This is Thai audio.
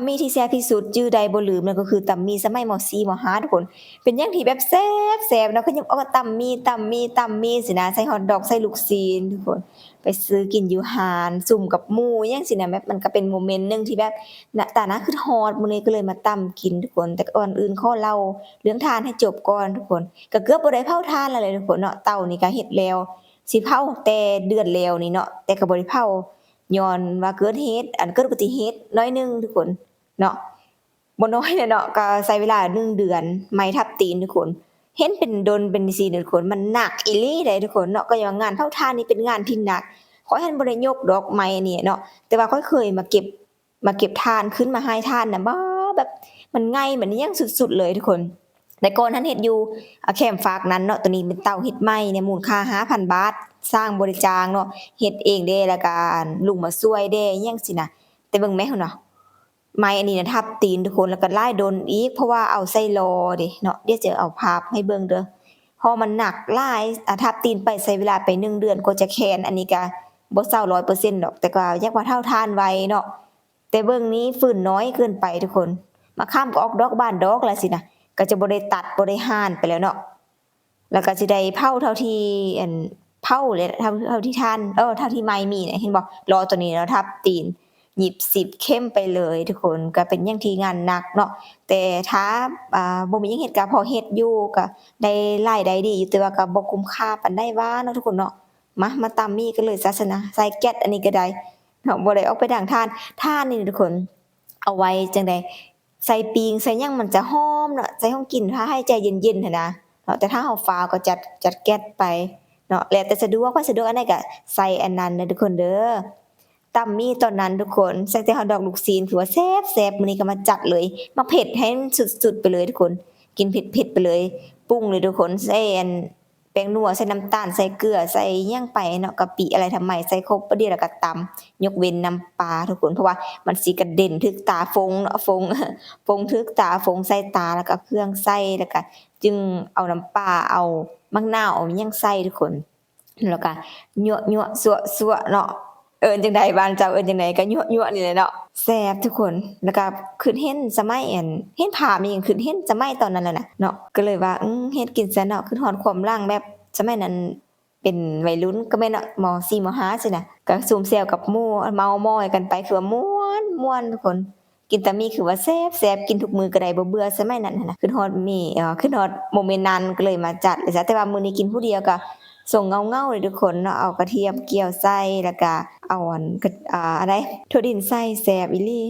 ำมี่ที่แซ่บที่สุดจื้อใดบ่ลืมนั่นก็คือตำมี่สมัยม4ม5ทุกคนเป็นหยังที่แบบแซ่บแซ่บเนาะคือยังตำมี่สินะใส่ฮอตดอกใส่ลูกชิ้นทุกคนไปซื้อกินอยู่ห้านซุ่มกับหมู่อิหยังซี้นะแบบมันก็เป็นโมเมนต์หนึ่งที่แบบณตานะคือฮอดมื้อนี้ก็เลยมาตำกินทุกคนแต่ก่อนอื่นขอเล่าเรื่องทานให้จบก่อนทุกคนก็เกือบบ่ได้เผาทานแล้วแหละทุกคนเนาะเตานี่ก็เฮ็ดแล้วสิเผาแต่เดือนแล้วนี่เนาะแต่ก็บ่ได้เผา ย้อนว่าเกิดเหตุเกิดอุบัติเหตุน้อยหนึ่งทุกคนเนาะบ่น้อยเลยเนาะก็ใช้เวลา1เดือนไหม้ทับตีนทุกคนเห็นเป็นดนเป็นซี้ทุกคนมันหนักอีหลีเด้ทุกคนเนาะก็อย่างว่างานเผาถ่านนี่เป็นงานที่หนักข้อยหั้นบ่ได้ยกดอกไม้อันนี้เนาะแต่ว่าข้อยเคยมาเก็บถ่านขึ้นมาหายถ่านน่ะบ้าแบบมันง่ายมันอิหยังสุดๆเลยทุกคนแต่ก่อนหั้นเฮ็ดอยู่แคมป์ฝากนั้นเนาะตัวนี้เป็นเตาเฮ็ดไหม้เนี่ยมูลค่า 5,000 บาทสร้างบริจาคเนาะ เฮ็ดเองเด้แล้วก็ลุงมาช่วยเด้อิหยังซี้นะแต่เบิ่งแหมหั้นเนาะไม้อันนี้น่ะทับตีนทุกคนแล้วก็หลายดนอีกเพราะว่าเอาใส่ล้อเด้เนาะเดี๋ยวจะเอาภาพให้เบิ่งเด้อเพราะมันหนักหลายทับตีนไปใช้เวลาไป1เดือนกว่าจะแข็งอันนี้ก็บ่เซา100%ดอกแต่ก็ยังว่าเท่าทานไวเนาะแต่เบิ่งนี้ฟื้นน้อยเกินไปทุกคนมะขามก็ออกดอกบานดอกแล้วสินะก็จะบ่ได้ตัดบ่ได้ห่านไปแล้วเนาะแล้วก็สิได้เผาเท่าที่เผาเลยเท่าที่ท่านเท่าที่ไม้มีเนี่ยเห็นบ่ล้อตัวนี้เนาะทับตีนหยิบ10เข้มไปเลยทุกคนก็เป็นหยังที่งานหนักเนาะแต่ถ้าบ่มีหยังเฮ็ดก็พอเฮ็ดอยู่ก็ได้รายได้ดีอยู่แต่ว่าก็บ่คุ้มค่าปานใดว่าเนาะทุกคนเนาะมาตำมีกันเลยซะซะนะใส่แก๊สอันนี้ก็ได้เนาะบ่ได้ออกไปดั้งถ่านถ่านนี่ทุกคนเอาไว้จังได๋ใส่ปิงใส่หยังมันจะหอมเนาะใส่ของกินถ้าให้ใจเย็นๆหั้นนะเนาะแต่ถ้าเฮาฟ้าวก็จัดแก๊สไป เนาะแล้วแต่สะดวกว่าสะดวกอันใดก็ใส่อันนั้นเด้อทุกคนเด้อตำมีตอนนั้นทุกคนใส่แต่ฮอทดอกลูกชิ้นคือว่าแซ่บๆมื้อนี้ก็มาจัดเลยมาเผ็ดให้มันสุดๆไปเลยทุกคนกินเผ็ดๆไปเลยปรุงเลยทุกคนใส่แป้งนัวใส่น้ำตาลใส่เกลือใส่อิหยังไปเนาะกะปิอะไรทำไมใส่ครบประเดี๋ยวแล้วก็ตำยกเว้นน้ำปลาทุกคนเพราะว่ามันสิกระเด็นถึกตาฟงเนาะฟงถึกตาฟงใส่ตาแล้วก็เครื่องใส่แล้วก็จึงเอาน้ำปลาเอามะนาวเอาอิหยังใส่ทุกคน แล้วก็ยั่วๆซั่วๆเนาะเอิ้นจั่งใดบ้านเจ้าเอิ้นจั่งใดก็ยั่วๆนี่แหละเนาะแซ่บทุกคนแล้วก็คิดเห็นสมัยเห็นภาพนี่คิดเห็นสมัยตอนนั้นแหละนะเนาะก็เลยว่าเฮ็ดกินซะเนาะคิดฮอดความหลังแบบสมัยนั้นเป็นวัยรุ่นก็แม่นเนาะม4ม5ซี้นะก็ซุ่มแซวกับหมู่เมาท์มอยกันไปคือว่าม่วนทุกคนกินแต่มีคือว่าแซ่บๆกินทุกมื้อก็ได้บ่เบื่อสมัยนั้นหั้นนะคิดฮอดมีคิดฮอดโมเมนต์นั้นก็เลยมาจัดเลยจ้ะแต่ว่ามื้อนี้กินผู้เดียวก็ ส่งเงาๆเลยทุกคนเนาะเอากระเทียมเกี่ยวใส่แล้วก็เอาอันอะไรถั่วดินใส่แซ่บอีหลี